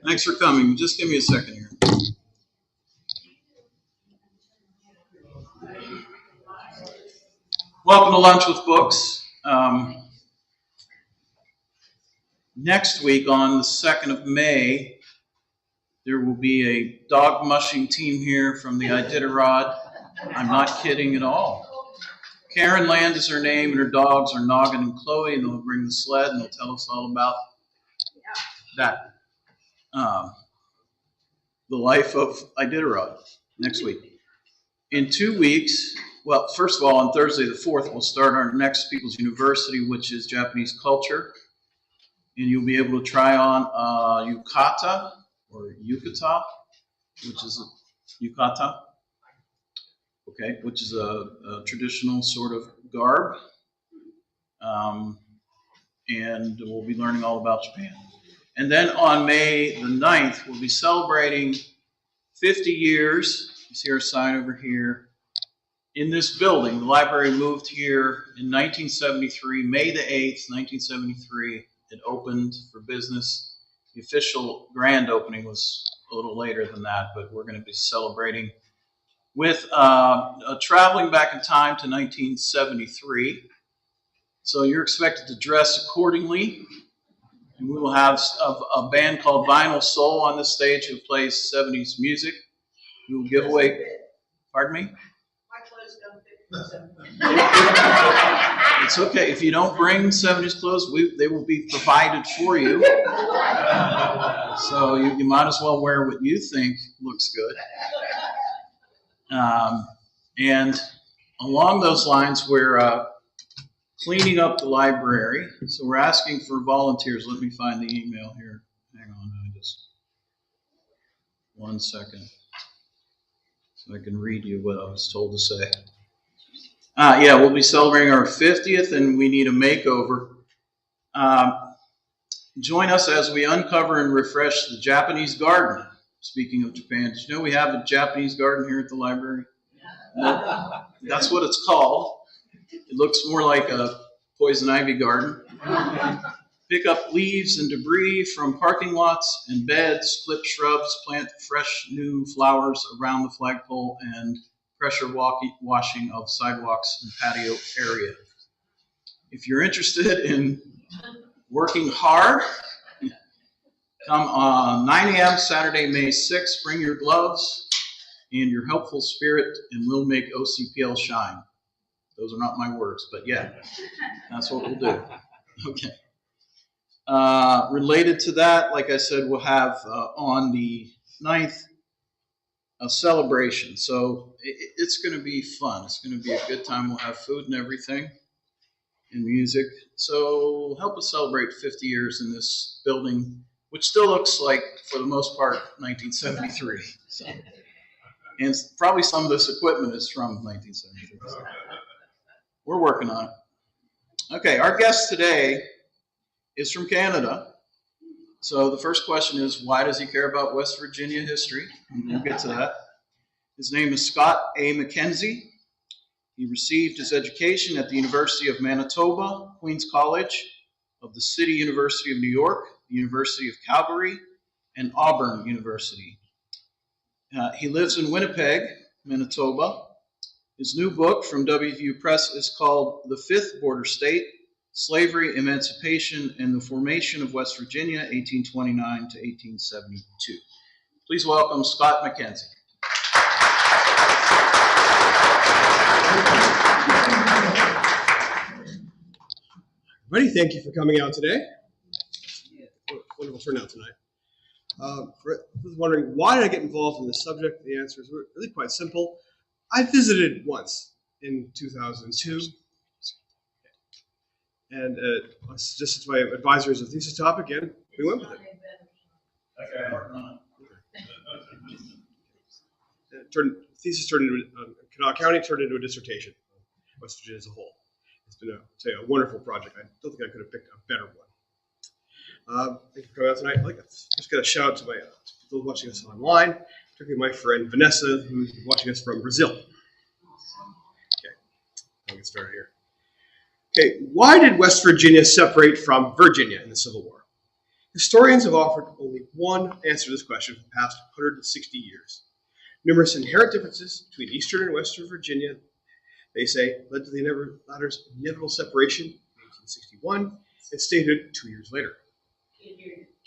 Thanks for coming. Just give me a second here. Welcome to Lunch with Books. Next week, on the 2nd of May, there will be a dog mushing team here from the Iditarod. I'm not kidding at all. Karen Land is her name, and her dogs are Noggin and Chloe, and they'll bring the sled, and they'll tell us all about that. The life of Iditarod next week. In 2 weeks, well, first of all, on Thursday the 4th, we'll start our next People's University, which is Japanese culture. And you'll be able to try on yukata, or yukata, which is a yukata, okay, which is a traditional sort of garb. And we'll be learning all about Japan. And then on May the 9th, we'll be celebrating 50 years. You see our sign over here. In this building, the library moved here in 1973, May the 8th, 1973. It opened for business. The official grand opening was a little later than that, but we're going to be celebrating with traveling back in time to 1973. So you're expected to dress accordingly. And we will have a band called Vinyl Soul on this stage who plays 70s music. We will give away, pardon me? My clothes don't fit. It's okay. If you don't bring 70s clothes, they will be provided for you. So you might as well wear what you think looks good. And along those lines, we're cleaning up the library. So we're asking for volunteers. Let me find the email here. Hang on, just 1 second. So I can read you what I was told to say. Yeah, we'll be celebrating our 50th, and we need a makeover. Join us as we uncover and refresh the Japanese garden. Speaking of Japan, did you know we have a Japanese garden here at the library? That's what it's called. It looks more like a poison ivy garden. Pick up leaves and debris from parking lots and beds, clip shrubs, plant fresh new flowers around the flagpole, and pressure washing of sidewalks and patio area. If you're interested in working hard, come on 9 a.m. Saturday, May 6th. Bring your gloves and your helpful spirit, and we'll make OCPL shine. Those are not my words, but yeah, that's what we'll do. Okay. Related to that, like I said, we'll have on the 9th a celebration. So it's going to be fun. It's going to be a good time. We'll have food and everything and music. So help us celebrate 50 years in this building, which still looks like, for the most part, 1973. So, and probably some of this equipment is from 1973. So we're working on it. Okay, our guest today is from Canada. So the first question is, why does he care about West Virginia history? And we'll get to that. His name is Scott A. MacKenzie. He received his education at the University of Manitoba, Queen's College of the City University of New York, the University of Calgary, and Auburn University. He lives in Winnipeg, Manitoba. His new book from WVU Press is called The Fifth Border State: Slavery, Emancipation, and the Formation of West Virginia, 1829 to 1872. Please welcome Scott MacKenzie. Everybody, thank you for coming out today. Wonderful turnout tonight. I was wondering, why did I get involved in this subject? The answer is really quite simple. I visited once in 2002. And I suggested to my advisors a thesis topic, and we went with it. Thesis turned into Kanawha County turned into a dissertation on West Virginia as a whole. It's been a wonderful project. I don't think I could have picked a better one. Thank you for coming out tonight. I'd like to just get a shout out to my people watching us online, particularly my friend Vanessa, who's watching us from Brazil. Okay, I'll get started here. Okay, why did West Virginia separate from Virginia in the Civil War? Historians have offered only one answer to this question for the past 160 years. Numerous inherent differences between Eastern and Western Virginia, they say, led to the latter's inevitable separation in 1861 and statehood 2 years later.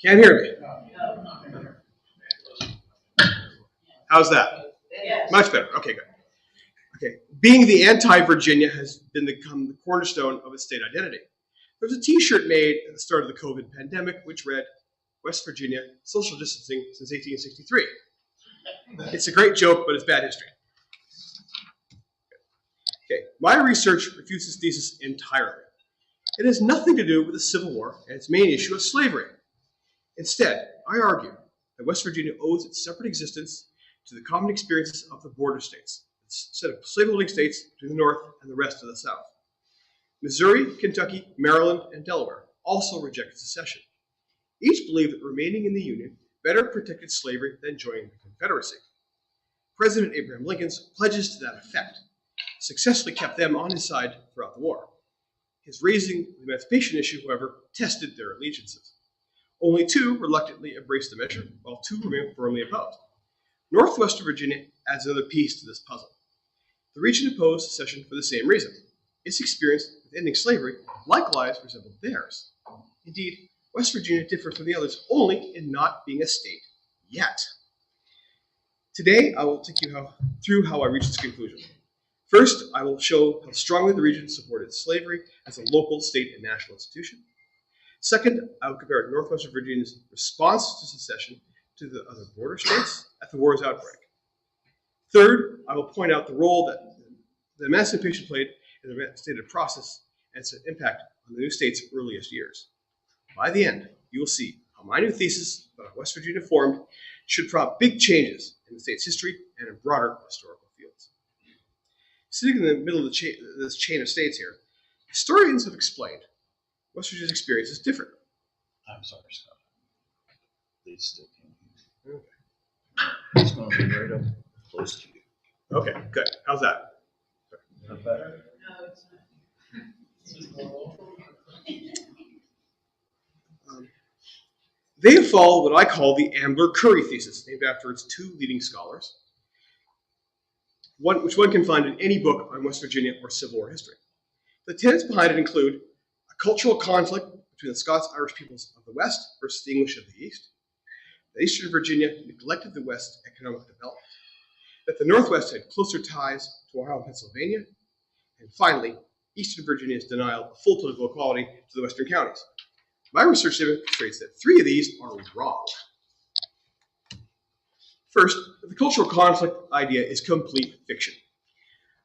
Can't hear me? How's that? Yes. Much better. Okay, good. Okay, being the anti-Virginia has become the cornerstone of its state identity. There was a T-shirt made at the start of the COVID pandemic which read, "West Virginia, social distancing since 1863." It's a great joke, but it's bad history. Okay, my research refutes this thesis entirely. It has nothing to do with the Civil War and its main issue of slavery. Instead, I argue that West Virginia owes its separate existence to the common experiences of the border states, a set of slaveholding states between the North and the rest of the South. Missouri, Kentucky, Maryland, and Delaware also rejected secession. Each believed that remaining in the Union better protected slavery than joining the Confederacy. President Abraham Lincoln's pledges to that effect successfully kept them on his side throughout the war. His raising the emancipation issue, however, tested their allegiances. Only two reluctantly embraced the measure, while two remained firmly opposed. Northwestern Virginia adds another piece to this puzzle. The region opposed secession for the same reason. Its experience with ending slavery likewise resembled theirs. Indeed, West Virginia differed from the others only in not being a state yet. Today, I will take you through how I reached this conclusion. First, I will show how strongly the region supported slavery as a local, state, and national institution. Second, I will compare Northwestern Virginia's response to secession to the other border states at the war's outbreak. Third, I will point out the role that the emancipation played in the emancipative process and its impact on the new state's earliest years. By the end, you will see how my new thesis about how West Virginia formed should prompt big changes in the state's history and in broader historical fields. Sitting in the middle of this chain of states here, historians have explained West Virginia's experience is different. I'm sorry, Scott. They still can't hear you. Okay. It's going to be right up close to you. Okay, good. How's that? Not better? No, it's not. They have followed what I call the Ambler-Curry thesis, named after its two leading scholars, which one can find in any book on West Virginia or Civil War history. The tenets behind it include a cultural conflict between the Scots-Irish peoples of the West versus the English of the East, that Eastern Virginia neglected the West's economic development, that the Northwest had closer ties to Ohio and Pennsylvania, and finally, Eastern Virginia's denial of full political equality to the Western counties. My research demonstrates that three of these are wrong. First, the cultural conflict idea is complete fiction.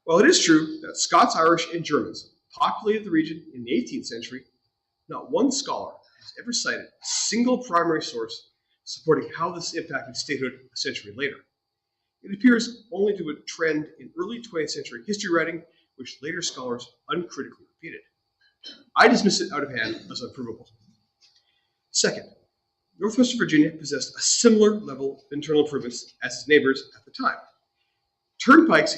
While it is true that Scots, Irish, and Germans populated the region in the 18th century, not one scholar has ever cited a single primary source supporting how this impacted statehood a century later. It appears only to a trend in early 20th century history writing, which later scholars uncritically repeated. I dismiss it out of hand as unprovable. Second, Northwestern Virginia possessed a similar level of internal improvements as its neighbors at the time. Turnpikes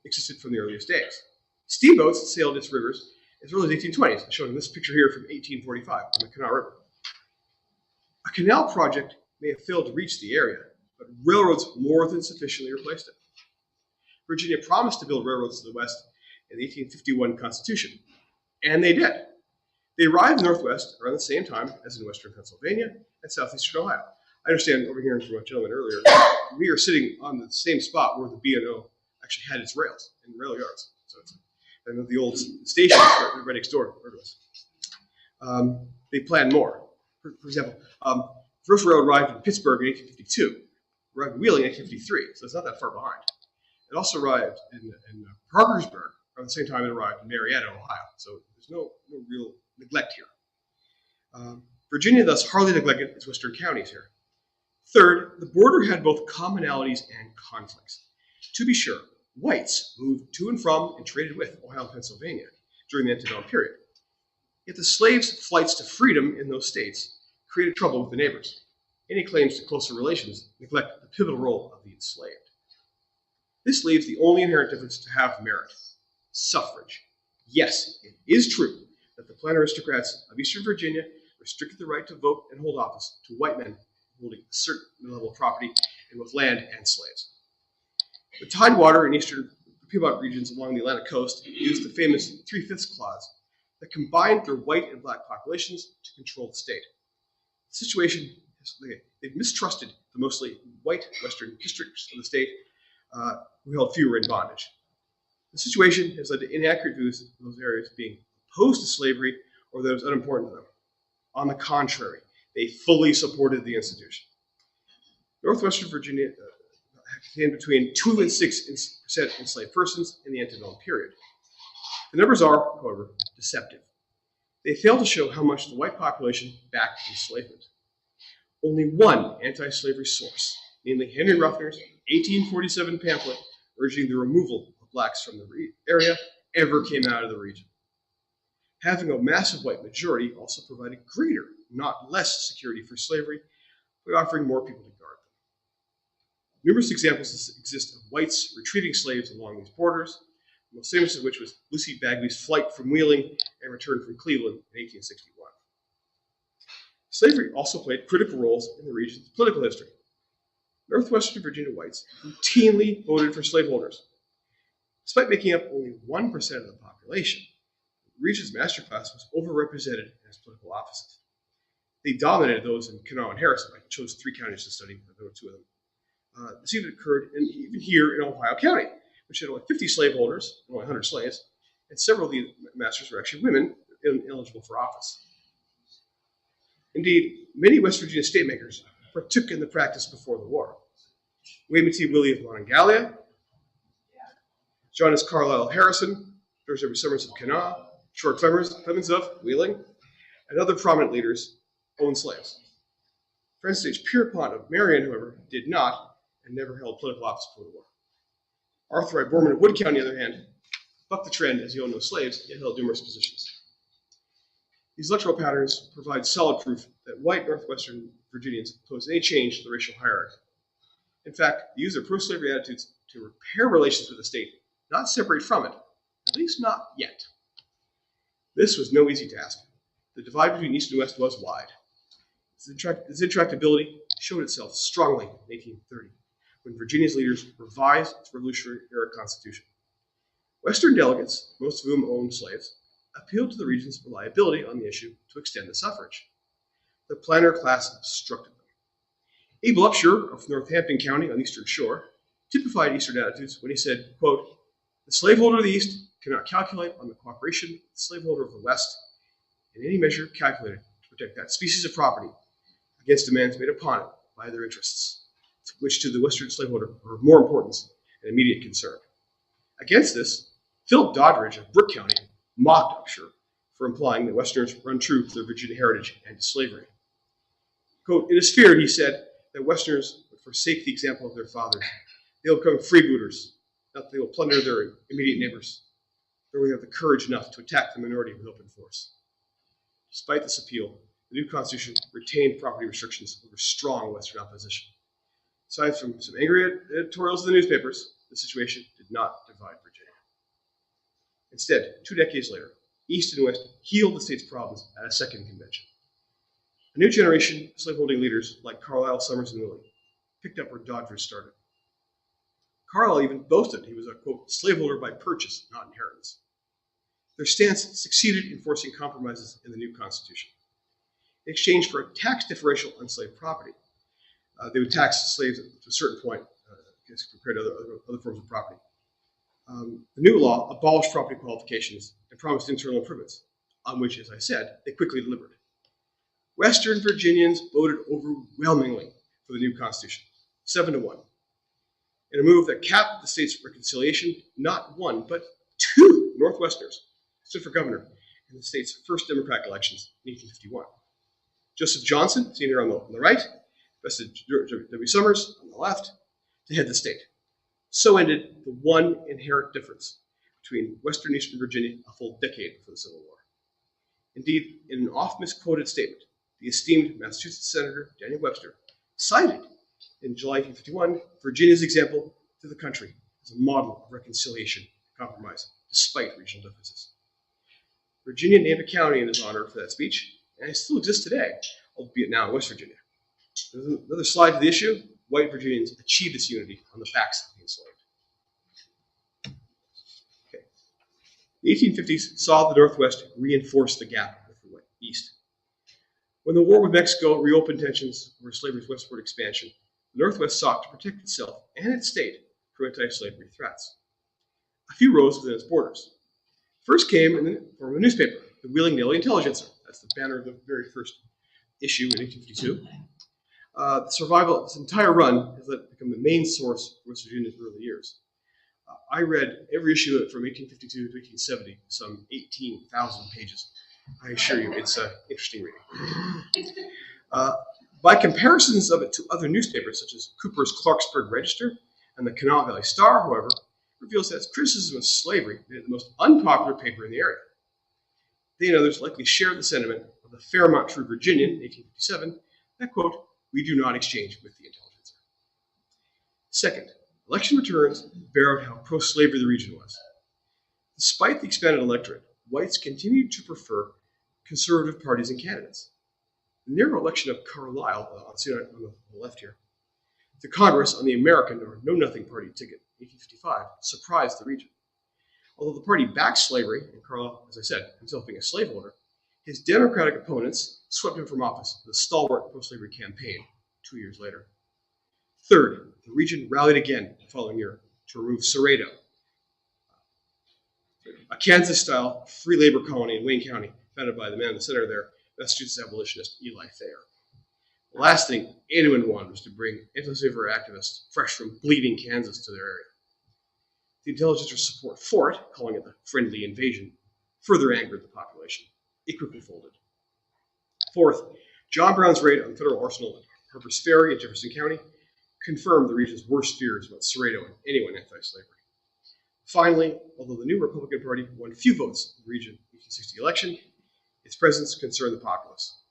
existed from the earliest days. Steamboats sailed its rivers as early as 1820s, shown in this picture here from 1845 on the Canal River. A canal project may have failed to reach the area, but railroads more than sufficiently replaced it. Virginia promised to build railroads to the west in the 1851 Constitution, and they did. They arrived in the Northwest around the same time as in western Pennsylvania and southeastern Ohio. I understand, overhearing from a gentleman earlier, we are sitting on the same spot where the B&O actually had its rails in rail yards. So it's the old stations right next door to us. They planned more. For example, first railroad arrived in Pittsburgh in 1852, arrived in Wheeling in 1853, so it's not that far behind. It also arrived in Parkersburg around the same time it arrived in Marietta, Ohio. So there's no real neglect here. Virginia thus hardly neglected its western counties here. Third, the border had both commonalities and conflicts. To be sure, whites moved to and from and traded with Ohio and Pennsylvania during the antebellum period. Yet the slaves' flights to freedom in those states created trouble with the neighbors. Any claims to closer relations neglect the pivotal role of the enslaved. This leaves the only inherent difference to have merit: suffrage. Yes, it is true that the planned aristocrats of Eastern Virginia restricted the right to vote and hold office to white men holding a certain level of property in both land and slaves. The tidewater in eastern Piedmont regions along the Atlantic coast used the famous 3/5 clause that combined their white and black populations to control the state. The situation, they've mistrusted the mostly white western districts of the state who held fewer in bondage. The situation has led to inaccurate views of those areas being opposed to slavery or that it was unimportant to them. On the contrary, they fully supported the institution. Northwestern Virginia contained between 2 and 6% enslaved persons in the antebellum period. The numbers are, however, deceptive. They fail to show how much the white population backed enslavement. Only one anti-slavery source, namely Henry Ruffner's 1847 pamphlet urging the removal of blacks from the area, ever came out of the region. Having a massive white majority also provided greater, not less, security for slavery by offering more people to guard them. Numerous examples exist of whites retrieving slaves along these borders, the most famous of which was Lucy Bagley's flight from Wheeling and return from Cleveland in 1861. Slavery also played critical roles in the region's political history. Northwestern Virginia whites routinely voted for slaveholders. Despite making up only 1% of the population, the region's master class was overrepresented in its political offices. They dominated those in Kanawha and Harrison. I chose 3 counties to study, but there were 2 of them. This even occurred even here in Ohio County, which had only 50 slaveholders, only 100 slaves, and several of the masters were actually women ineligible for office. Indeed, many West Virginia state makers partook in the practice before the war. William T. Willie of Monongalia, John S. Carlisle Harrison, George W. Summers of Kanawha, Short Clemens of Wheeling, and other prominent leaders owned slaves. Francis H. Pierpont of Marion, however, did not and never held political office before the war. Arthur I. Borman of Wood County, on the other hand, bucked the trend as he owned no slaves, yet held numerous positions. These electoral patterns provide solid proof that white Northwestern Virginians opposed any change to the racial hierarchy. In fact, they used their pro-slavery attitudes to repair relations with the state, not separate from it, at least not yet. This was no easy task. The divide between East and West was wide. This intractability showed itself strongly in 1830, when Virginia's leaders revised its Revolutionary-era Constitution. Western delegates, most of whom owned slaves, appealed to the region's reliability on the issue to extend the suffrage. The planter class obstructed them. Abel Upshur of Northampton County on the Eastern Shore typified Eastern attitudes when he said, quote, "The slaveholder of the East cannot calculate on the cooperation of the slaveholder of the West in any measure calculated to protect that species of property against demands made upon it by their interests, which to the Western slaveholder are of more importance and immediate concern." Against this, Philip Doddridge of Brooke County mocked Upshur for implying that Westerners were untrue to their Virginia heritage and to slavery. Quote, "It is feared," he said, "that Westerners would forsake the example of their fathers. They will become freebooters, not that they will plunder their immediate neighbors, nor will they have the courage enough to attack the minority with open force." Despite this appeal, the new Constitution retained property restrictions over strong Western opposition. Aside from some angry editorials in the newspapers, the situation did not divide Virginia. Instead, 2 decades later, East and West healed the state's problems at a second convention. A new generation of slaveholding leaders like Carlisle, Summers, and Willie picked up where Doddridge started. Carlisle even boasted he was a, quote, "slaveholder by purchase, not inheritance." Their stance succeeded in forcing compromises in the new Constitution. In exchange for a tax differential on slave property, they would tax slaves to a certain point compared to other forms of property. The new law abolished property qualifications and promised internal improvements, on which, as I said, they quickly delivered. Western Virginians voted overwhelmingly for the new Constitution, 7-1, in a move that capped the state's reconciliation. Not 1, but 2 Northwesterners stood for governor in the state's first Democratic elections in 1851. Joseph Johnson, seen here on the right, vested George W. Summers on the left to head the state. So ended the one inherent difference between Western and Eastern Virginia a full decade before the Civil War. Indeed, in an oft-misquoted statement, the esteemed Massachusetts Senator Daniel Webster cited in July 1851 Virginia's example to the country as a model of reconciliation and compromise despite regional differences. Virginia named a county in his honor for that speech, and it still exists today, albeit now in West Virginia. There's another slide to the issue. White Virginians achieved this unity on the backs of the enslaved. Okay. The 1850s saw the Northwest reinforce the gap with the East. When the war with Mexico reopened tensions over slavery's westward expansion, the Northwest sought to protect itself and its state from anti-slavery threats. A few rose within its borders. First came in the form of a newspaper, the Wheeling Daily Intelligencer. That's the banner of the very first issue in 1852. The survival of its entire run has let it become the main source for West Virginia's early years. I read every issue from 1852 to 1870, some 18,000 pages. I assure you, it's interesting reading. By comparisons of it to other newspapers, such as Cooper's Clarksburg Register and the Kanawha Valley Star, however, reveals that its criticism of slavery made it the most unpopular paper in the area. They and others likely shared the sentiment of the Fairmont True Virginian in 1857 that, quote, "we do not exchange with the Intelligencer." Second, election returns bear out how pro-slavery the region was. Despite the expanded electorate, whites continued to prefer conservative parties and candidates. The narrow election of Carlisle, on the left here, to Congress on the American or Know-Nothing Party ticket in 1855 surprised the region. Although the party backed slavery, and Carlisle, as I said, himself being a slave owner, his Democratic opponents swept him from office with a stalwart pro-slavery campaign 2 years later. Third, the region rallied again the following year to remove Cerrado, a Kansas-style free labor colony in Wayne County, founded by the man in the center there, Massachusetts abolitionist Eli Thayer. The last thing anyone wanted was to bring anti-slavery activists fresh from bleeding Kansas to their area. The Intelligencer's support for it, calling it the friendly invasion, further angered the population. It quickly folded. Fourth, John Brown's raid on the federal arsenal at Harper's Ferry in Jefferson County confirmed the region's worst fears about Cerrado and anyone anti-slavery. Finally, although the new Republican Party won few votes in the region 1860 election, its presence concerned the populace.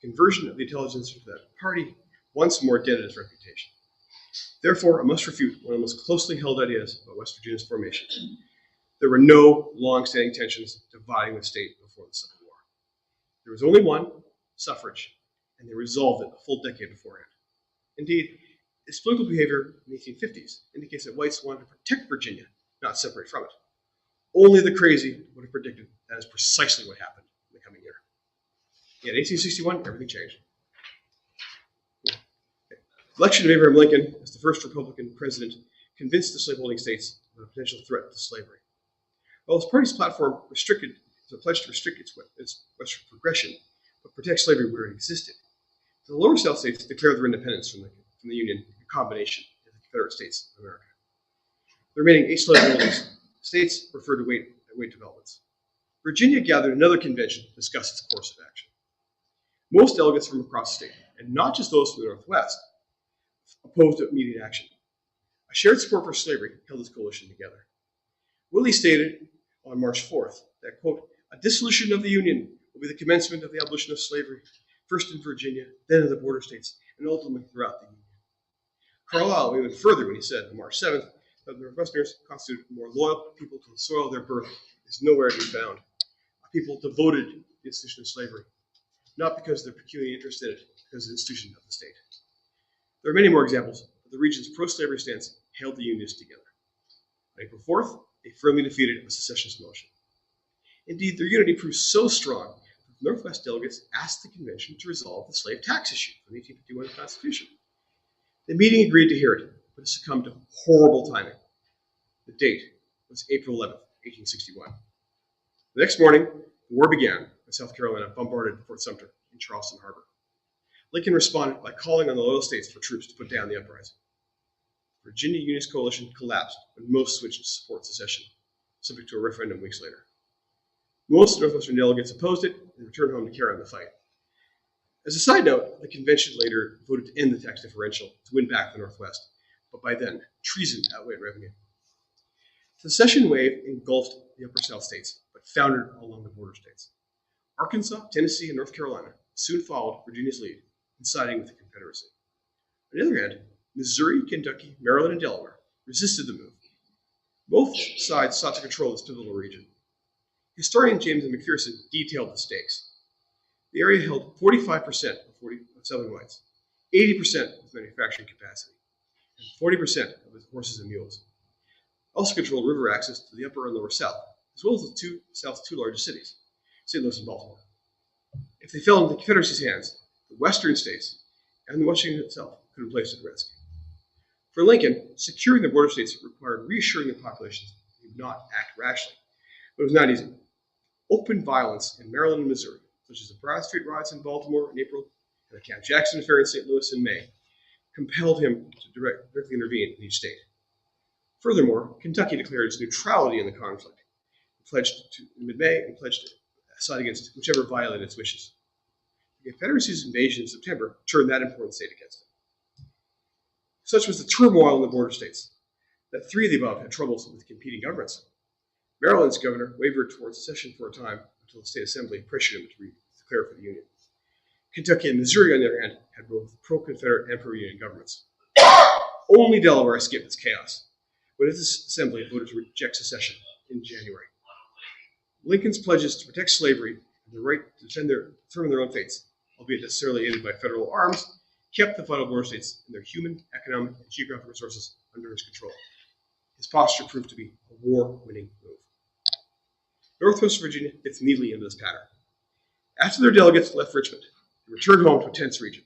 The conversion of the Intelligencer to that party once more dented its reputation. Therefore, I must refute one of the most closely held ideas about West Virginia's formation. There were no long-standing tensions dividing the state before the Civil War. There was only one, suffrage, and they resolved it a full decade beforehand. Indeed, its political behavior in the 1850s indicates that whites wanted to protect Virginia, not separate from it. Only the crazy would have predicted that is precisely what happened in the coming year. In 1861, everything changed. The election of Abraham Lincoln as the first Republican president convinced the slaveholding states of a potential threat to slavery. While his party's platform restricted the pledge to restrict its westward progression, but protect slavery where it existed, the lower South states declared their independence from the Union in combination of the Confederate States of America. The remaining 8 slaveholding states referred to wait developments. Virginia gathered another convention to discuss its course of action. Most delegates from across the state, and not just those from the Northwest, opposed immediate action. A shared support for slavery held this coalition together. Willie stated on March 4th that, quote, "a dissolution of the Union will be the commencement of the abolition of slavery, first in Virginia, then in the border states, and ultimately throughout the Union." Carlisle went even further when he said on March 7th that the Northwesterners constitute a more loyal people to the soil of their birth is nowhere to be found. A people devoted to the institution of slavery, not because of their peculiar interest in it, because of the institution of the state. There are many more examples, but the region's pro-slavery stance held the Unionists together. On April 4th, they firmly defeated a secessionist motion. Indeed, their unity proved so strong that the Northwest delegates asked the convention to resolve the slave tax issue from the 1851 Constitution. The meeting agreed to hear it, but it succumbed to horrible timing. The date was April 11th, 1861. The next morning, the war began when South Carolina bombarded Fort Sumter in Charleston Harbor. Lincoln responded by calling on the loyal states for troops to put down the uprising. The Virginia Unionist coalition collapsed when most switched to support secession, subject to a referendum weeks later. Most Northwestern delegates opposed it and returned home to carry on the fight. As a side note, the convention later voted to end the tax differential to win back the Northwest, but by then, treason outweighed revenue. The secession wave engulfed the upper South states, but foundered along the border states. Arkansas, Tennessee, and North Carolina soon followed Virginia's lead in siding with the Confederacy. On the other hand, Missouri, Kentucky, Maryland, and Delaware resisted the move. Both sides sought to control this pivotal region. Historian James McPherson detailed the stakes. The area held 45% of Southern whites, 80% of manufacturing capacity, and 40% of its horses and mules. Also controlled river access to the upper and lower south, as well as the South's two largest cities, St. Louis and Baltimore. If they fell into the Confederacy's hands, the western states and Washington itself could be placed at risk. For Lincoln, securing the border states required reassuring the populations they would not act rashly. But it was not easy. Open violence in Maryland and Missouri, such as the Broad Street riots in Baltimore in April and the Camp Jackson affair in St. Louis in May, compelled him to directly intervene in each state. Furthermore, Kentucky declared its neutrality in the conflict, in mid-May, and pledged to side against whichever violated its wishes. The Confederacy's invasion in September turned that important state against it. Such was the turmoil in the border states that three of the above had troubles with competing governments. Maryland's governor wavered towards secession for a time until the state assembly pressured him to declare for the Union. Kentucky and Missouri, on the other hand, had both pro-Confederate and pro-Union governments. Only Delaware escaped its chaos when its assembly voted to reject secession in January. Lincoln's pledges to protect slavery and the right to determine their own fates, albeit necessarily aided by federal arms, kept the vital border states and their human, economic, and geographic resources under his control. His posture proved to be a war-winning move. Northwest Virginia fits neatly into this pattern. After their delegates left Richmond, they returned home to a tense region.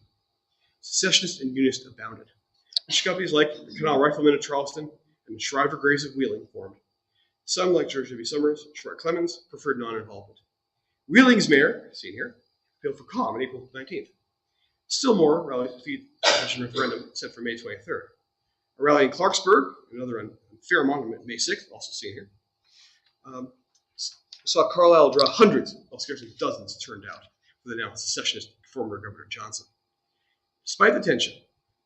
Secessionists and Unionists abounded. Rich companies like the Canal Riflemen of Charleston and the Shriver Grays of Wheeling formed. Some, like George W. Summers and Short Clemens, preferred non-involvement. Wheeling's mayor, seen here, appealed for calm on April 19th. Still more rallied to defeat the secession referendum set for May 23rd. A rally in Clarksburg, another on Fairmont on May 6th, also seen here, saw Carlisle draw hundreds, while scarcely dozens turned out for the now secessionist former Governor Johnson. Despite the tension,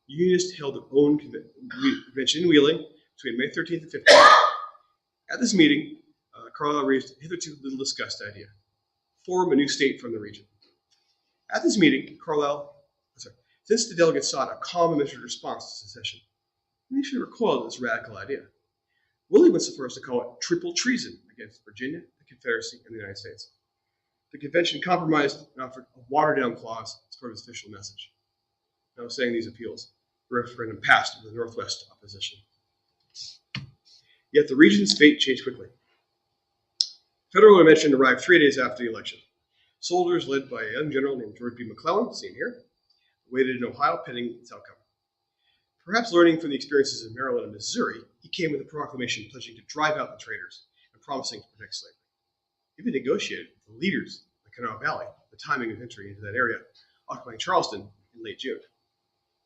Unionists held their own convention in Wheeling between May 13th and 15th. At this meeting, Carlisle raised a hitherto little discussed idea: form a new state from the region. At this meeting, since the delegates sought a calm and measured response to secession, they initially recoiled at this radical idea. Willie went so far as to call it triple treason against Virginia, the Confederacy, and the United States. The convention compromised and offered a watered-down clause as part of its official message. Now, saying these appeals, the referendum passed with the Northwest opposition. Yet the region's fate changed quickly. Federal intervention arrived 3 days after the election. Soldiers led by a young general named George B. McClellan, seen here, waited in Ohio pending its outcome. Perhaps learning from the experiences in Maryland and Missouri, he came with a proclamation pledging to drive out the traitors and promising to protect slavery. He even negotiated with the leaders of the Kanawha Valley, the timing of entry into that area, occupying Charleston in late June.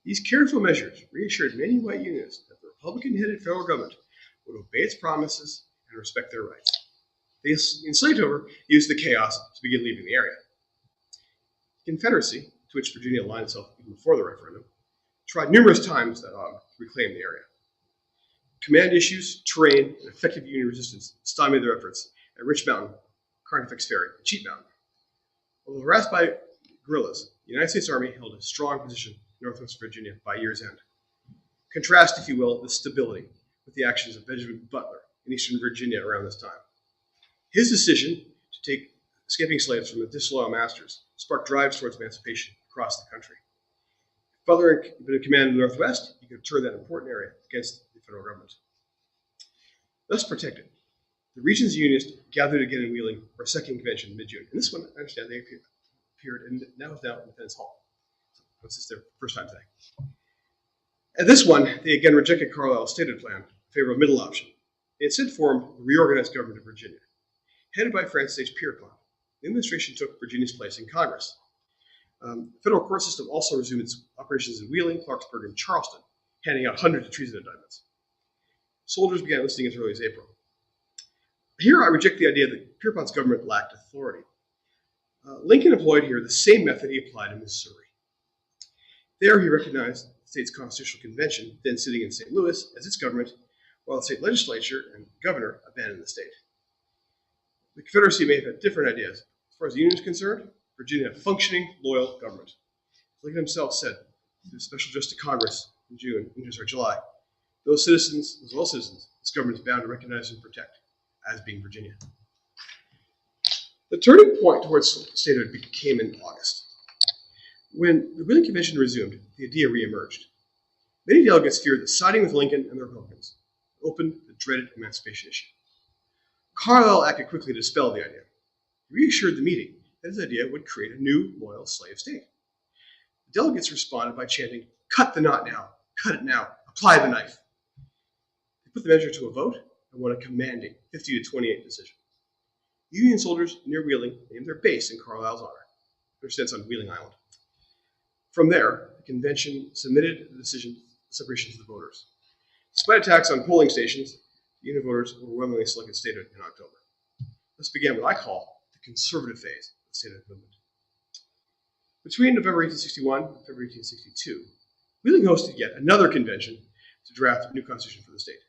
These careful measures reassured many white Unionists that the Republican-headed federal government would obey its promises and respect their rights. The enslaved, however, used the chaos to begin leaving the area. The Confederacy, to which Virginia aligned itself even before the referendum, tried numerous times that autumn to reclaim the area. Command issues, terrain, and effective Union resistance stymied their efforts at Rich Mountain, Carnifex Ferry, and Cheat Mountain. Although harassed by guerrillas, the United States Army held a strong position in Northwest Virginia by year's end. Contrast, if you will, this stability with the actions of Benjamin Butler in eastern Virginia around this time. His decision to take escaping slaves from the disloyal masters sparked drives towards emancipation across the country. If Butler had been in command in the Northwest, he could have turned that important area against the federal government. Thus protected, the region's Unionists gathered again in Wheeling for a second convention in mid-June. And this one, I understand, they appeared and now is now in Independence Hall. So this is their first time today. At this one, they again rejected Carlisle's stated plan in favor of a middle option. They instead formed the reorganized government of Virginia. Headed by Francis H. Pierpont, the administration took Virginia's place in Congress. The federal court system also resumed its operations in Wheeling, Clarksburg, and Charleston, handing out hundreds of treason indictments. Soldiers began enlisting as early as April. Here I reject the idea that Pierpont's government lacked authority. Lincoln employed here the same method he applied in Missouri. There he recognized the state's constitutional convention, then sitting in St. Louis, as its government, while the state legislature and governor abandoned the state. The Confederacy may have had different ideas. As far as the Union is concerned, Virginia had a functioning, loyal government. Lincoln himself said to a special address to Congress in July, those citizens, as well as citizens, this government is bound to recognize and protect as being Virginia. The turning point towards statehood came in August. When the Wheeling Convention resumed, the idea reemerged. Many delegates feared that siding with Lincoln and the Republicans opened the dreaded emancipation issue. Carlisle acted quickly to dispel the idea. He reassured the meeting that his idea would create a new, loyal slave state. The delegates responded by chanting, "Cut the knot now, cut it now, apply the knife." They put the measure to a vote and won a commanding 50-28 decision. Union soldiers near Wheeling named their base in Carlisle's honor, their stance on Wheeling Island. From there, the convention submitted the decision separation to the voters. Despite attacks on polling stations, the Union voters overwhelmingly selected statehood in October. This began what I call the conservative phase of the statehood movement. Between November 1861 and February 1862, Wheeling hosted yet another convention to draft a new constitution for the state.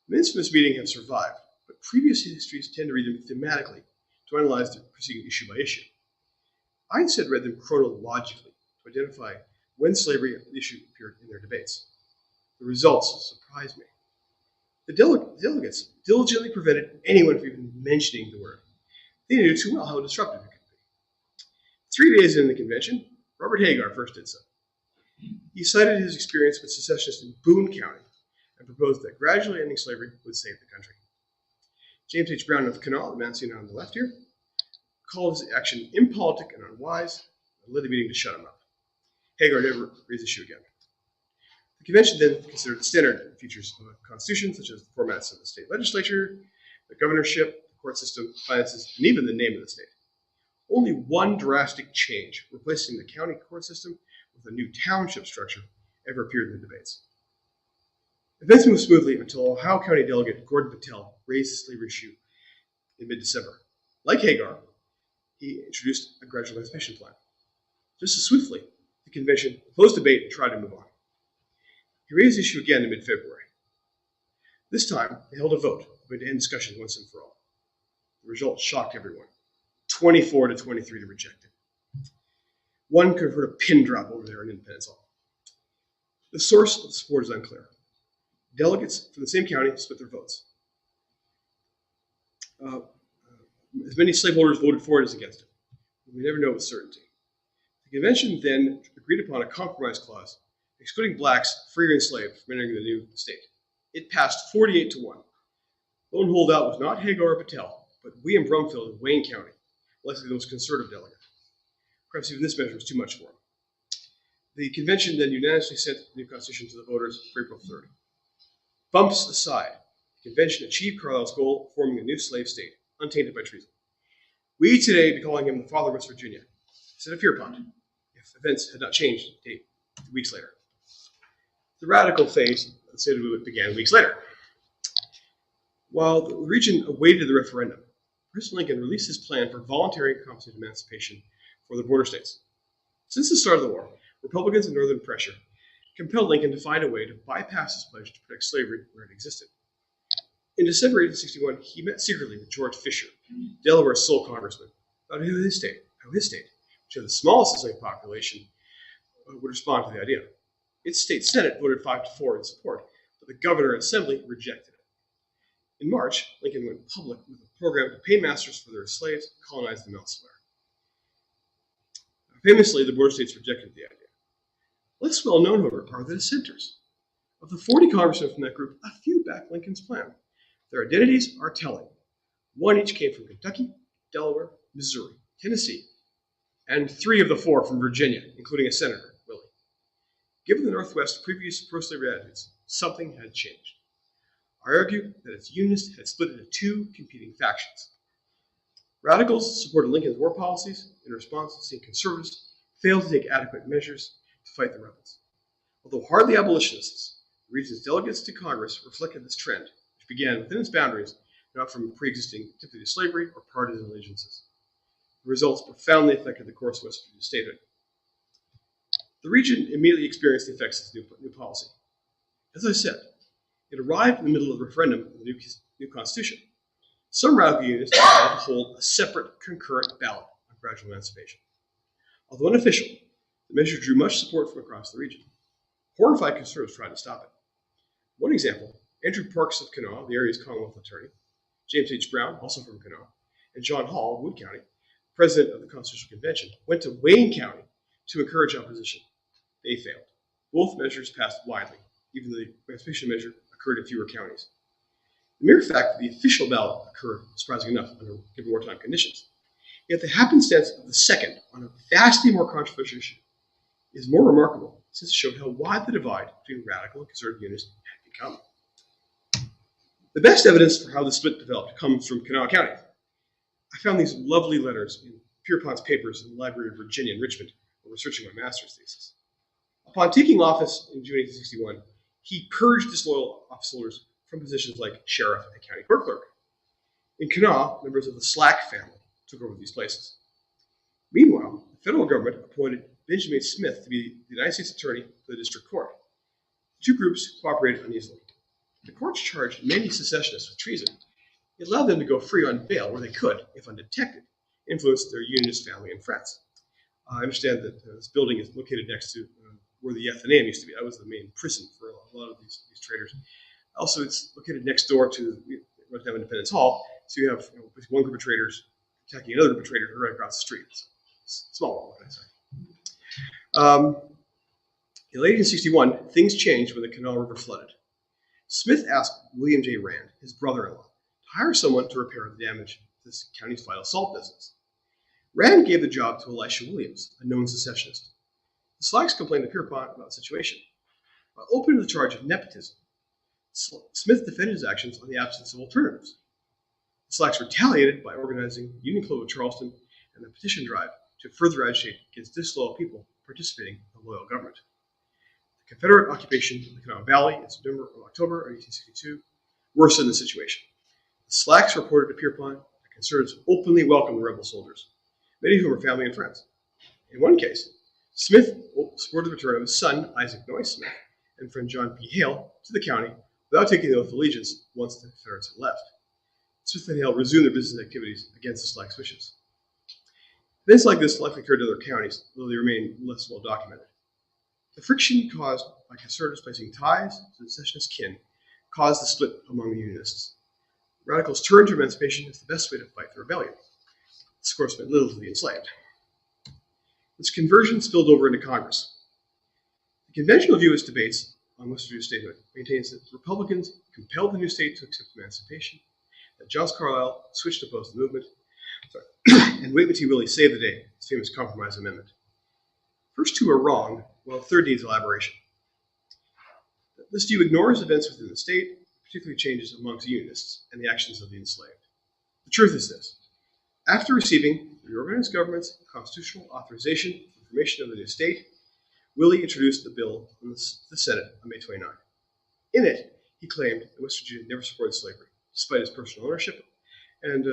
The minutes from this meeting have survived, but previous histories tend to read them thematically to analyze the preceding issue by issue. I instead read them chronologically to identify when slavery issue appeared in their debates. The results surprised me. The delegates diligently prevented anyone from even mentioning the word. They knew too well how disruptive it could be. 3 days into the convention, Robert Hagar first did so. He cited his experience with secessionists in Boone County and proposed that gradually ending slavery would save the country. James H. Brown of Kanawha, the man seen on the left here, called his action impolitic and unwise and led the meeting to shut him up. Hagar never raised the issue again. The convention then considered the standard features of a constitution, such as the formats of the state legislature, the governorship, the court system, finances, and even the name of the state. Only one drastic change, replacing the county court system with a new township structure, ever appeared in the debates. Events moved smoothly until Ohio County delegate Gordon Patel raised the slavery issue in mid-December. Like Hagar, he introduced a gradual emancipation plan. Just as swiftly, the convention closed debate and tried to move on. He raised the issue again in mid-February. This time, they held a vote to end discussion once and for all. The result shocked everyone. 24-23 to reject it. One could have heard a pin drop over there in Independence Hall. The source of the support is unclear. Delegates from the same county split their votes. As many slaveholders voted for it as against it. We never know with certainty. The convention then agreed upon a compromise clause excluding blacks, free or enslaved, from entering the new state. It passed 48-1. Lone holdout was not Hagar or Patel, but William Brumfield of Wayne County, likely the most conservative delegate. Perhaps even this measure was too much for him. The convention then unanimously sent the new constitution to the voters for April 3rd. Bumps aside, the convention achieved Carlisle's goal of forming a new slave state, untainted by treason. We today be calling him the father of West Virginia, instead of Pierpont, if events had not changed 8 weeks later. The radical phase of the state movement began weeks later. While the region awaited the referendum, President Lincoln released his plan for voluntary and compensated emancipation for the border states. Since the start of the war, Republicans and Northern pressure compelled Lincoln to find a way to bypass his pledge to protect slavery where it existed. In December 1861, he met secretly with George Fisher, Delaware's sole congressman, about how his state, which had the smallest enslaved population, would respond to the idea. Its state senate voted 5-4 in support, but the governor and assembly rejected it. In March, Lincoln went public with a program to pay masters for their slaves and colonize them elsewhere. Famously, the border states rejected the idea. Less well known, however, are the dissenters. Of the 40 congressmen from that group, a few backed Lincoln's plan. Their identities are telling. One each came from Kentucky, Delaware, Missouri, Tennessee, and 3 of the 4 from Virginia, including a senator, Willie. Given the Northwest's previous pro-slavery attitudes, something had changed. I argue that its Unionists had split into 2 competing factions. Radicals supported Lincoln's war policies in response to seeing conservatives fail to take adequate measures to fight the rebels. Although hardly abolitionists, the region's delegates to Congress reflected this trend, which began within its boundaries, not from pre-existing antipathy to slavery or partisan allegiances. The results profoundly affected the course of West Virginia statehood. The region immediately experienced the effects of this new policy. As I said, it arrived in the middle of the referendum of the new Constitution. Some radical Unionists decided to hold a separate concurrent ballot on gradual emancipation. Although unofficial, the measure drew much support from across the region. Horrified conservatives tried to stop it. One example, Andrew Parks of Kanawha, the area's Commonwealth attorney, James H. Brown, also from Kanawha, and John Hall of Wood County, president of the Constitutional Convention, went to Wayne County to encourage opposition. They failed. Both measures passed widely, even though the emancipation measure occurred in fewer counties. The mere fact that the official ballot occurred was surprising enough under given wartime conditions. Yet the happenstance of the second on a vastly more controversial issue is more remarkable, since it showed how wide the divide between radical and conservative Unionists had become. The best evidence for how the split developed comes from Kanawha County. I found these lovely letters in Pierpont's papers in the Library of Virginia in Richmond while researching my master's thesis. Upon taking office in June 1861, he purged disloyal office holders from positions like sheriff and county court clerk. In Kanawha, members of the Slack family took over these places. Meanwhile, the federal government appointed Benjamin Smith to be the United States Attorney for the District Court. The two groups cooperated uneasily. The courts charged many secessionists with treason. It allowed them to go free on bail where they could, if undetected, influence their Unionist family and friends. I understand that this building is located next to where the Athenaeum used to be. That was the main prison for a lot of these traders. Also, it's located next door to Independence Hall, so you have one group of traders attacking another group of traders right across the street. It's small world, I'd say. In late 1861, things changed when the Kanawha River flooded. Smith asked William J. Rand, his brother-in-law, to hire someone to repair the damage to this county's vital salt business. Rand gave the job to Elisha Williams, a known secessionist. The Slacks complained to Pierpont about the situation. While open to the charge of nepotism, Smith defended his actions on the absence of alternatives. The Slacks retaliated by organizing Union Club of Charleston and the petition drive to further agitate against disloyal people participating in the loyal government. The Confederate occupation of the Kanawha Valley in September or October of 1862 worsened the situation. The Slacks reported to Pierpont that conservatives openly welcomed the rebel soldiers, many of whom were family and friends. In one case, Smith supported the return of his son, Isaac Noyes Smith, and friend John P. Hale to the county without taking the oath of allegiance once the Confederates had left. Smith and Hale resumed their business activities against the Slacks' wishes. Events like this likely occurred to other counties, though they remain less well documented. The friction caused by conservatives placing ties to the secessionist kin caused the split among the Unionists. Radicals turned to emancipation as the best way to fight the rebellion. This, of course, meant little to the enslaved. This conversion spilled over into Congress. The conventional view of its debates on West Virginia statehood maintains that Republicans compelled the new state to accept emancipation, that John Carlisle switched to oppose the movement, and Wait Till Willie saved the day, his famous compromise amendment. First two are wrong, while the third needs elaboration. This view ignores events within the state, particularly changes amongst Unionists and the actions of the enslaved. The truth is this. After receiving the reorganized government's constitutional authorization for the formation of the new state, Willie introduced the bill in the Senate on May 29. In it, he claimed that West Virginia never supported slavery, despite its personal ownership and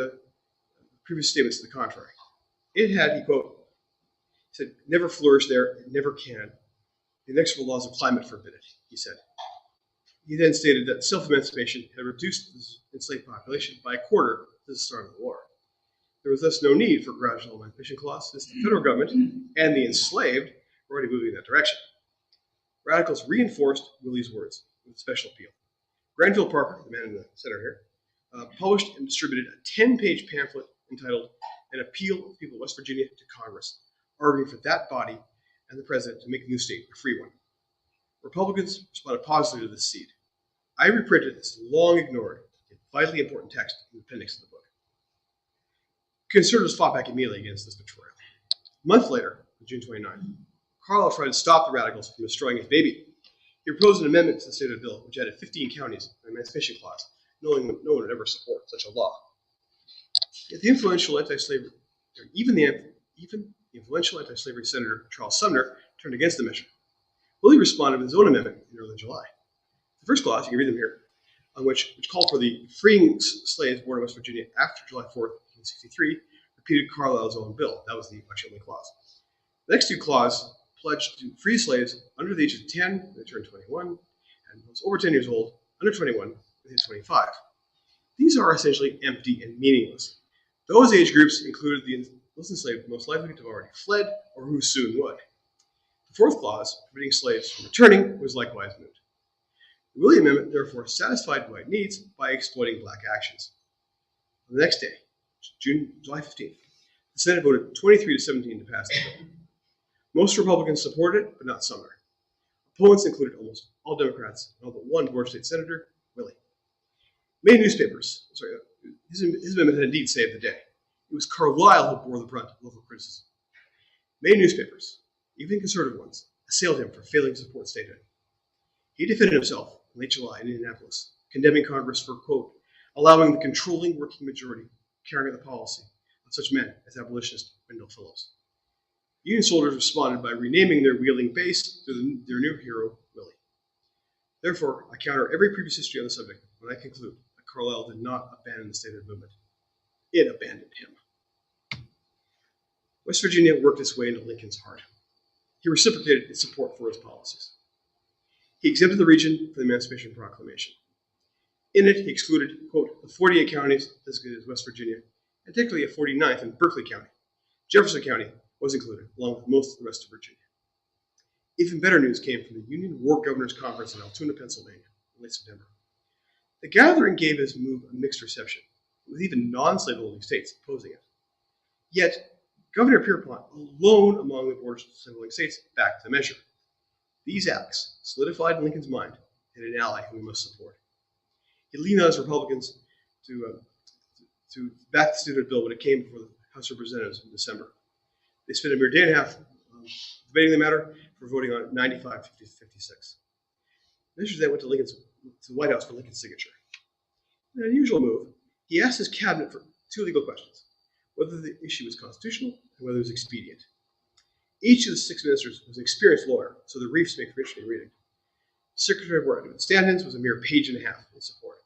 previous statements to the contrary. It had, he quote, said, never flourished there, it never can. The inexorable laws of climate forbid it, he said. He then stated that self-emancipation had reduced the enslaved population by a quarter since the start of the war. There was thus no need for a gradual emancipation clause, since the federal government and the enslaved were already moving in that direction. Radicals reinforced Willie's words with a special appeal. Granville Parker, the man in the center here, published and distributed a 10-page pamphlet entitled An Appeal of the People of West Virginia to Congress, arguing for that body and the president to make the new state a free one. Republicans responded positively to this seed. I reprinted this long-ignored, yet vitally important text in the appendix of the book. Conservatives fought back immediately against this betrayal. A month later, on June 29th, Carlisle tried to stop the radicals from destroying his baby. He proposed an amendment to the statehood bill, which added 15 counties and an emancipation clause, knowing that no one would ever support such a law. Yet the influential anti-slavery, even the influential anti-slavery Senator Charles Sumner turned against the measure. Willie responded with his own amendment in early July. The first clause, you can read them here, on which called for the freeing slaves born in West Virginia after July 4th, 1863, repeated Carlisle's own bill. That was the election-only clause. The next two clauses pledged to free slaves under the age of 10 when they turned 21, and those over 10 years old, under 21, when they hit 25. These are essentially empty and meaningless. Those age groups included those enslaved most likely to have already fled or who soon would. The fourth clause, forbidding slaves from returning, was likewise moved. The Willie Amendment therefore satisfied white needs by exploiting black actions. On the next day, July 15th. The Senate voted 23-17 to pass the bill. Most Republicans supported it, but not Sumner. Opponents included almost all Democrats and all but one Georgia State Senator, Willie. Many newspapers, his amendment had indeed saved the day. It was Carlisle who bore the brunt of local criticism. Many newspapers, even conservative ones, assailed him for failing to support statehood. He defended himself in late July in Indianapolis, condemning Congress for, quote, allowing the controlling working majority carrying out the policy of such men as abolitionist Wendell Phillips. Union soldiers responded by renaming their wheeling base to their new hero, Willie. Therefore, I counter every previous history on the subject when I conclude that Carlisle did not abandon the statehood movement. It abandoned him. West Virginia worked its way into Lincoln's heart. He reciprocated its support for his policies. He exempted the region from the Emancipation Proclamation. In it, he excluded, quote, the 48 counties designated as West Virginia, and particularly a 49th in Berkeley County. Jefferson County was included, along with most of the rest of Virginia. Even better news came from the Union War Governors Conference in Altoona, Pennsylvania, in late September. The gathering gave this move a mixed reception, with even non-slaveholding states opposing it. Yet, Governor Pierpont, alone among the border slaveholding states, backed the measure. These acts solidified in Lincoln's mind and an ally whom we must support. He leaned on his Republicans to back the statehood bill when it came before the House of Representatives in December. They spent a mere day and a half debating the matter for voting on it 95-56. Measures that went to the White House for Lincoln's signature. In an unusual move, he asked his cabinet for two legal questions: whether the issue was constitutional and whether it was expedient. Each of the 6 ministers was an experienced lawyer, so the briefs make for interesting reading. Secretary of War Edward Stanton's was a mere page and a half in support,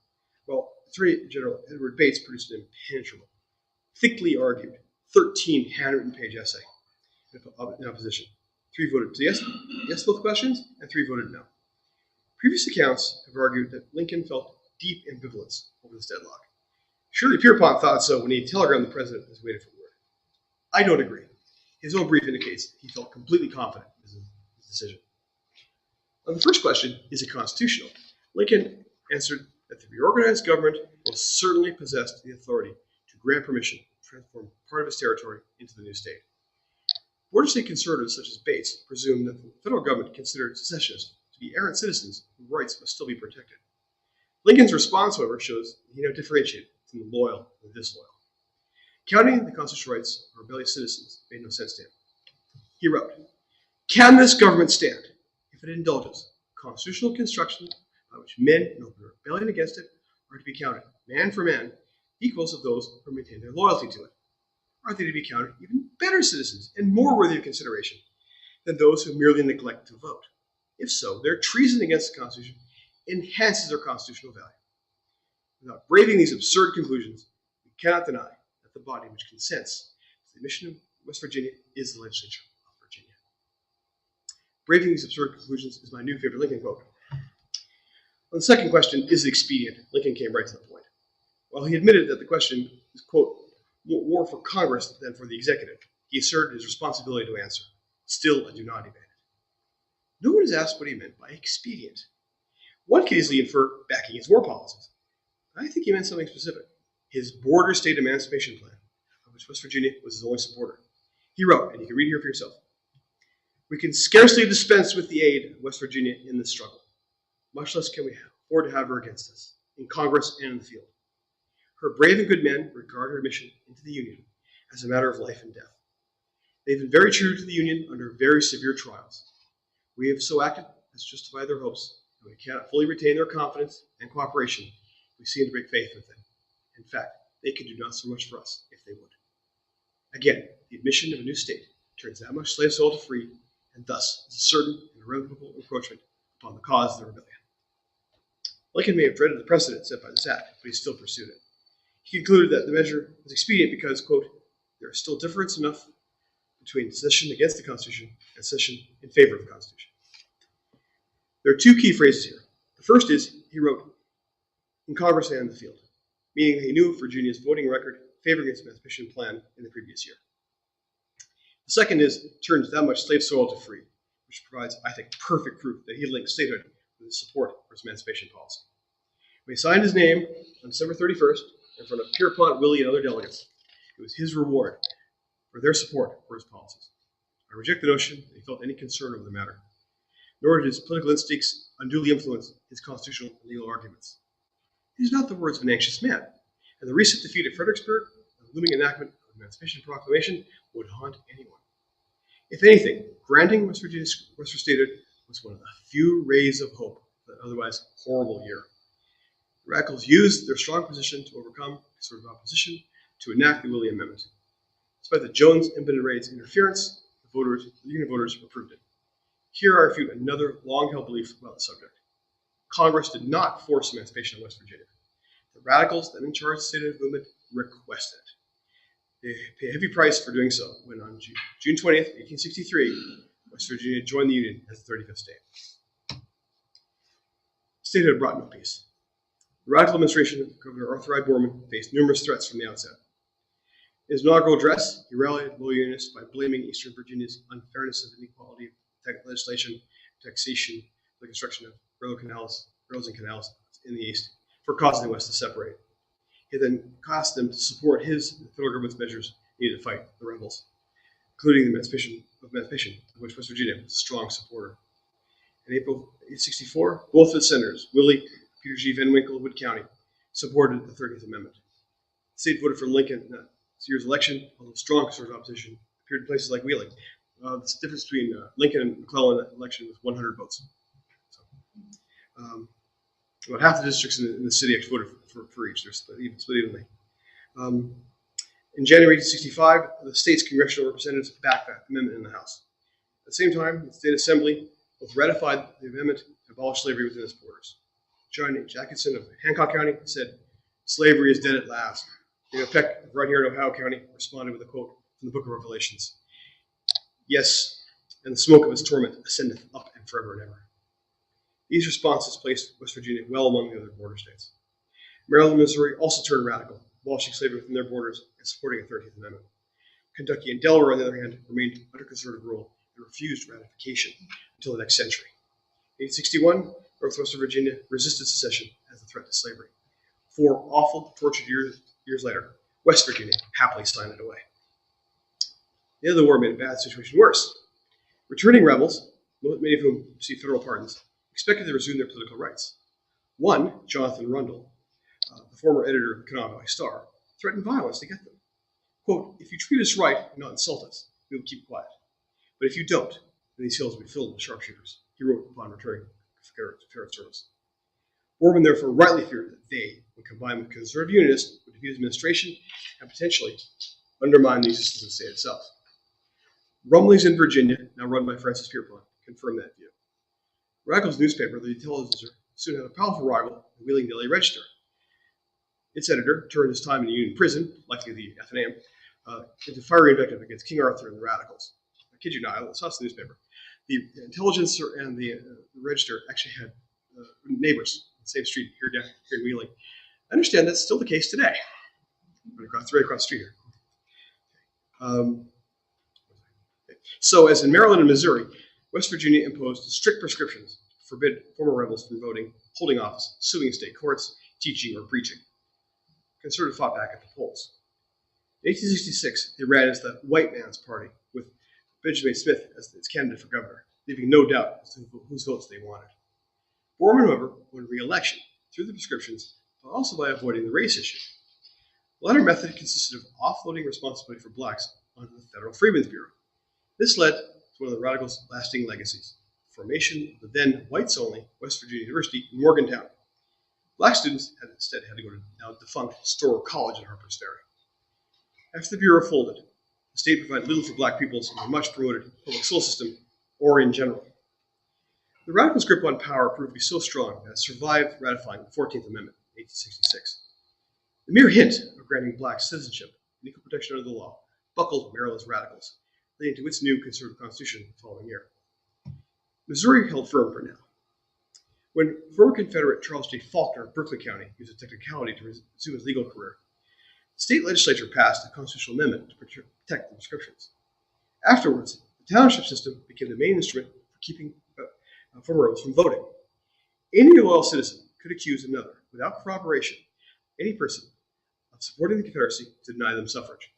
while Attorney General Edward Bates produced an impenetrable, thickly argued, 13 handwritten-page essay in opposition. 3 voted yes to both questions, and 3 voted no. Previous accounts have argued that Lincoln felt deep ambivalence over this deadlock. Surely Pierpont thought so when he telegrammed the president as he waited for the word. I don't agree. His own brief indicates he felt completely confident in his decision. On the first question, is it constitutional? Lincoln answered that the reorganized government most certainly possessed the authority to grant permission to transform part of its territory into the new state. Border state conservatives such as Bates presume that the federal government considered secessionists to be errant citizens whose rights must still be protected. Lincoln's response, however, shows that he now differentiated between the loyal and the disloyal. Counting the constitutional rights of rebellious citizens made no sense to him. He wrote, "Can this government stand if it indulges constitutional construction by which men in open rebellion against it are to be counted, man for man, equals of those who maintain their loyalty to it? Are they to be counted even better citizens and more worthy of consideration than those who merely neglect to vote? If so, their treason against the Constitution enhances their constitutional value." Without braving these absurd conclusions, we cannot deny that the body which consents to the admission of West Virginia is the legislature of Virginia. Braving these absurd conclusions is my new favorite Lincoln quote. On the second question, is it expedient? Lincoln came right to the point. While he admitted that the question is, quote, more for Congress than for the executive, he asserted his responsibility to answer. Still, I do not evade it. No one has asked what he meant by expedient. One can easily infer backing his war policies. I think he meant something specific. His border state emancipation plan, of which West Virginia was his only supporter. He wrote, and you can read here for yourself, "We can scarcely dispense with the aid of West Virginia in this struggle. Much less can we afford to have her against us, in Congress and in the field. Her brave and good men regard her admission into the Union as a matter of life and death. They've been very true to the Union under very severe trials. We have so acted as to justify their hopes, and we cannot fully retain their confidence and cooperation. We seem to break faith with them. In fact, they could do not so much for us if they would." Again, the admission of a new state turns that much slave soul to free, and thus is a certain and irrevocable encroachment upon the cause of the rebellion. Lincoln may have dreaded the precedent set by this act, but he still pursued it. He concluded that the measure was expedient because, quote, "there is still difference enough between secession against the Constitution and secession in favor of the Constitution." There are 2 key phrases here. The first is, he wrote, "in Congress and in the field," meaning that he knew Virginia's voting record favoring its emancipation plan in the previous year. The second is, turns that much slave soil to free, which provides, I think, perfect proof that he linked statehood with his support for his emancipation policy. When he signed his name on December 31st in front of Pierpont, Willie, and other delegates, It was his reward for their support for his policies. I reject the notion that he felt any concern over the matter, nor did his political instincts unduly influence his constitutional and legal arguments. These are not the words of an anxious man, and the recent defeat at Fredericksburg, the looming enactment of the Emancipation Proclamation, would haunt anyone. If anything, granting West Virginia's Western statehood was one of the few rays of hope for that otherwise horrible year. The radicals used their strong position to overcome conservative opposition to enact the William Amendment. Despite the Jones and Bennett raids' interference, the Union voters approved it. Here I refute another long-held belief about the subject. Congress did not force emancipation on West Virginia. The radicals that in charge of the statehood movement requested it. They pay a heavy price for doing so when on June 20th, 1863, West Virginia joined the Union as the 35th state. Statehood brought no peace. The radical administration of Governor Arthur I. Borman faced numerous threats from the outset. In his inaugural address, he rallied loyal Unionists by blaming Eastern Virginia's unfairness of inequality of legislation, taxation, the construction of roads and canals in the East for causing the West to separate. He then asked them to support his and the federal government's measures needed to fight the rebels, including the emancipation, of which West Virginia was a strong supporter. In April 1864, both of the senators, Willie and Peter G. Van Winkle of Wood County, supported the 30th Amendment. The state voted for Lincoln in that year's election, although strong conservative opposition appeared in places like Wheeling. The difference between Lincoln and McClellan in that election was 100 votes. So, about half the districts in the city actually voted for each. They're split evenly. In January 1865, the state's congressional representatives backed that amendment in the House. At the same time, the state assembly both ratified the amendment and abolished slavery within its borders. John H. Atkinson of Hancock County said, "Slavery is dead at last." David Peck, right here in Ohio County, responded with a quote from the Book of Revelations. "Yes, and the smoke of its torment ascendeth up and forever and ever." These responses placed West Virginia well among the other border states. Maryland and Missouri also turned radical, abolishing slavery within their borders and supporting a 30th Amendment. Kentucky and Delaware, on the other hand, remained under conservative rule and refused ratification until the next century. In 1861, Northwestern Virginia resisted secession as a threat to slavery. 4 awful, tortured years later, West Virginia happily signed it away. The end of the war made a bad situation worse. Returning rebels, many of whom received federal pardons, expected to resume their political rights. One, Jonathan Rundle, the former editor of the Kanawha Valley Star, threatened violence to get them. Quote, "If you treat us right and not insult us, we will keep quiet. But if you don't, then these hills will be filled with sharpshooters," he wrote upon returning to Federal service. Borman therefore rightly feared that they, when combined with conservative Unionists, would defeat his administration and potentially undermine the existence of the state itself. Rumblings in Virginia, now run by Francis Pierpont, confirm that view. Radical's newspaper, the Intelligencer, soon had a powerful rival, the Wheeling Daily Register. Its editor turned his time in a Union prison, likely the Athenaeum, into fiery invective against King Arthur and the Radicals. I kid you not, I saw this in the newspaper. The Intelligencer and the Register actually had neighbors on the same street here in Wheeling. I understand that's still the case today. It's right across the street here. So, as in Maryland and Missouri, West Virginia imposed strict prescriptions to forbid former rebels from voting, holding office, suing state courts, teaching, or preaching. Conservatives fought back at the polls. In 1866, they ran as the White Man's Party, with Benjamin Smith as its candidate for governor, leaving no doubt as to whose votes they wanted. Borman, however, won re-election through the prescriptions, but also by avoiding the race issue. The latter method consisted of offloading responsibility for blacks onto the Federal Freedmen's Bureau. This led to one of the radicals' lasting legacies, the formation of the then whites-only West Virginia University in Morgantown. Black students instead had to go to now defunct Storer College in Harper's Ferry. After the Bureau folded, the state provided little for black pupils in the much promoted public school system, or in general. The radicals' grip on power proved to be so strong that it survived ratifying the 14th Amendment in 1866. The mere hint of granting blacks citizenship and equal protection under the law buckled Maryland's radicals, leading to its new conservative constitution the following year. Missouri held firm for now. When former Confederate Charles J. Faulkner of Berkeley County used a technicality to resume his legal career, the state legislature passed a constitutional amendment to protect the prescriptions. Afterwards, the township system became the main instrument for keeping former rebels from voting. Any loyal citizen could accuse another, without corroboration, any person of supporting the Confederacy to deny them suffrage.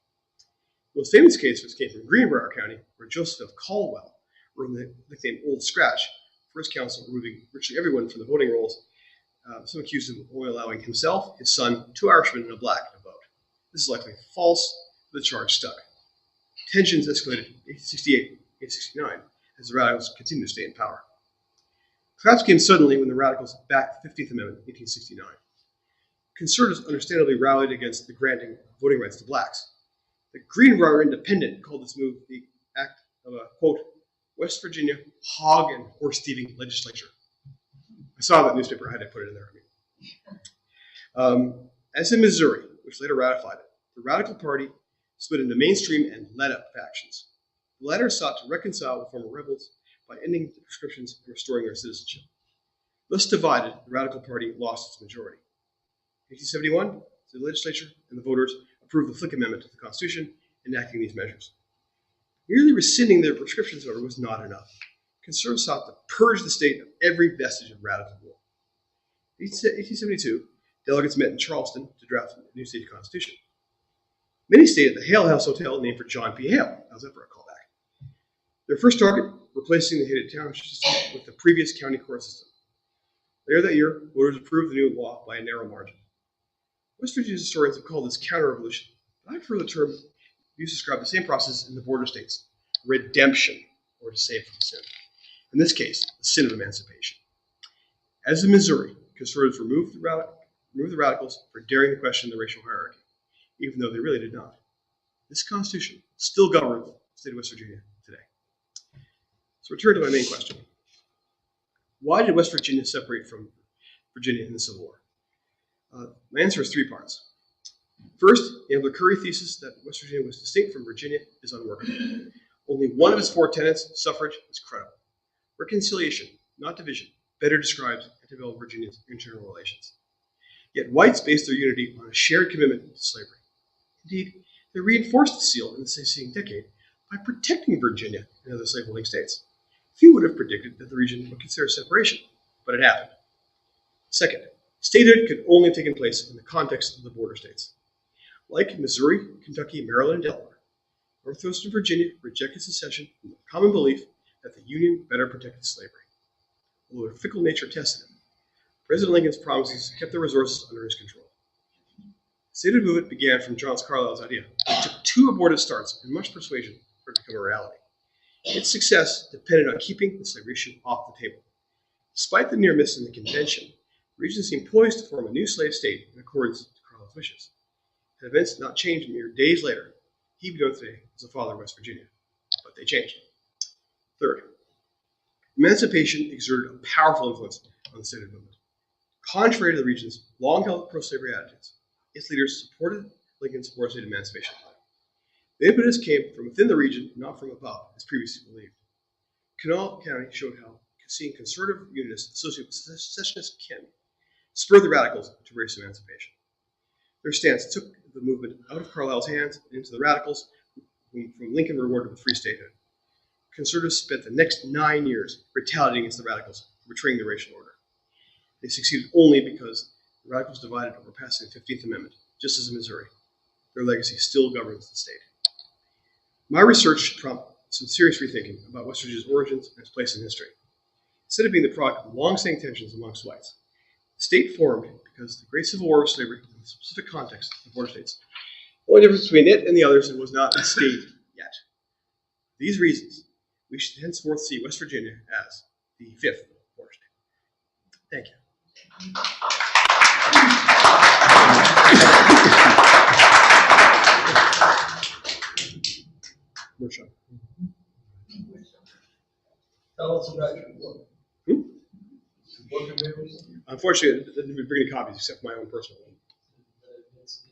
The most famous cases came from Greenbrier County, where Joseph F. Caldwell, or the nickname Old Scratch, first counsel removing virtually everyone from the voting rolls. Some accused him of only allowing himself, his son, 2 Irishmen, and a black to vote. This is likely false, but the charge stuck. Tensions escalated in 1868 1869 as the radicals continued to stay in power. Collapse came suddenly when the radicals backed the 15th Amendment in 1869. Conservatives understandably rallied against the granting of voting rights to blacks. The Greenbrier Independent called this move the act of a, quote, West Virginia hog and horse thieving legislature. I saw that newspaper, I had to put it in there. As in Missouri, which later ratified it, the Radical Party split into mainstream and let-up factions. The latter sought to reconcile with former rebels by ending the proscriptions and restoring their citizenship. Thus divided, the Radical Party lost its majority. In 1871, the legislature and the voters approved the Flick Amendment to the Constitution, enacting these measures. Merely rescinding the proscriptions, however, was not enough. Conservatives sought to purge the state of every vestige of radical rule. In 1872, delegates met in Charleston to draft a new state constitution. Many stayed at the Hale House Hotel, named for John P. Hale. How's that for a callback? Their first target, replacing the hated township system with the previous county court system. Later that year, voters approved the new law by a narrow margin. West Virginia historians have called this counter-revolution, but I prefer the term used to describe the same process in the border states, redemption, or to save from sin. In this case, the sin of emancipation. As in Missouri, conservatives removed the radicals for daring to question the racial hierarchy, even though they really did not. This Constitution still governs the state of West Virginia today. So return to my main question. Why did West Virginia separate from Virginia in the Civil War? My answer is 3 parts. First, the Ambler-Curry thesis that West Virginia was distinct from Virginia is unworkable. Only one of its 4 tenets, suffrage, is credible. Reconciliation, not division, better describes antebellum Virginia's internal relations. Yet whites based their unity on a shared commitment to slavery. Indeed, they reinforced the seal in the succeeding decade by protecting Virginia and other slaveholding states. Few would have predicted that the region would consider separation, but it happened. Second, statehood could only have taken place in the context of the border states. Like Missouri, Kentucky, Maryland, and Delaware, Northwestern Virginia rejected secession from the common belief that the Union better protected slavery. Although their fickle nature tested him, President Lincoln's promises kept their resources under his control. The statehood movement began from John Carlyle's idea. It took 2 abortive starts and much persuasion for it to become a reality. Its success depended on keeping the slavery issue off the table. Despite the near miss in the convention, the region seemed poised to form a new slave state in accordance with Carlyle's wishes. Had events not changed mere days later, he'd be known today as the father of West Virginia. But they changed. Third, emancipation exerted a powerful influence on the statehood movement. Contrary to the region's long-held pro-slavery attitudes, its leaders supported Lincoln's four-state emancipation plan. The impetus came from within the region, not from above, as previously believed. Kanawha County showed how seeing conservative Unionists associated with secessionist kin spurred the radicals to race emancipation. Their stance took the movement out of Carlyle's hands and into the radicals, whom Lincoln rewarded with free statehood. Conservatives spent the next 9 years retaliating against the radicals for betraying the racial order. They succeeded only because the radicals divided over passing the 15th Amendment, just as in Missouri. Their legacy still governs the state. My research should prompt some serious rethinking about West Virginia's origins and its place in history. Instead of being the product of long-standing tensions amongst whites, the state formed because the Great Civil War of slavery in the specific context of the border states. The only difference between it and the others, it was not a state yet. For these reasons, we should henceforth see West Virginia as the 5th border state. Thank you. Workshop. Tell us about your book. Unfortunately, I didn't bring any copies except my own personal one. It's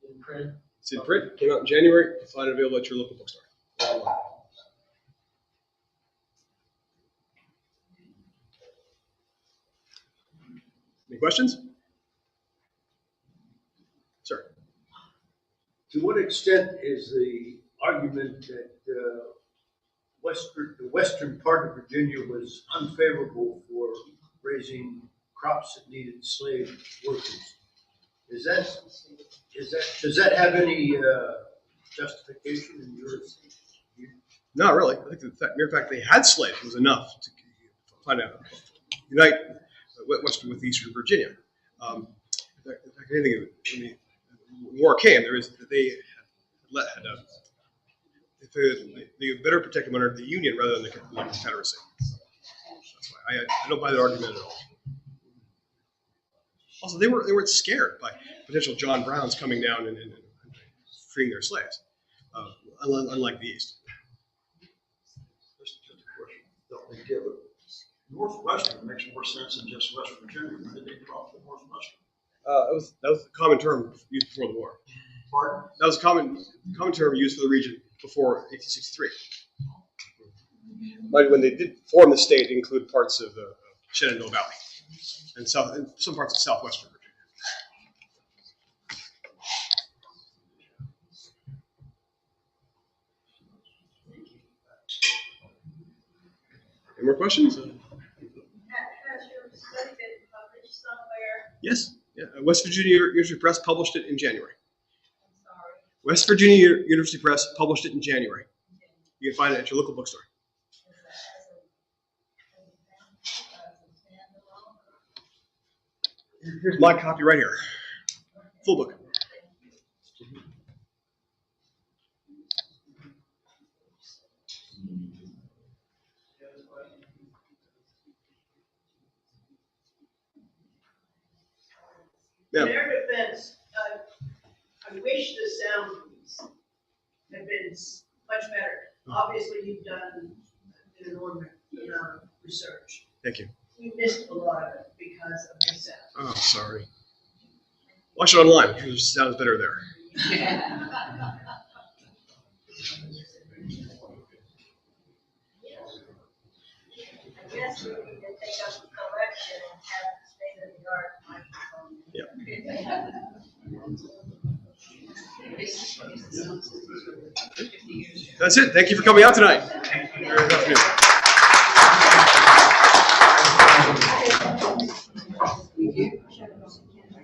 in print. It's in print. Came out in January. You'll find it available at your local bookstore. Online. Any questions? Sir. To what extent is the argument that the western part of Virginia was unfavorable for raising crops that needed slave workers? Does that have any justification? Not really. I think the mere fact they had slaves was enough to find out, unite Western with Eastern Virginia. In fact, anything when the war came, they better protect them under the Union rather than the Confederacy. That's why I don't buy that argument at all. Also, they weren't scared by potential John Browns coming down and freeing their slaves, unlike the East. Just a question. Don't they give it? Northwestern makes more sense than just West Virginia. When did they drop the Northwestern? That was a common term used before the war. Pardon? That was a common term used for the region before 1863. But when they did form the state, it included parts of the Shenandoah Valley and some parts of southwestern Virginia. Any more questions? Has your study been published somewhere? Yes. Yeah. West Virginia University Press published it in January. I'm sorry. West Virginia University Press published it in January. You can find it at your local bookstore. Here's my copy right here. Full book. Yeah. In their defense, I wish the sound piece had been much better. Obviously, you've done an enormous amount of research. Thank you. We missed a lot of it because of the sound. Oh, sorry. Watch it online. It sounds better there. I guess we need to take up a collection and have state-of-the-art microphone. That's it. Thank you for coming out tonight.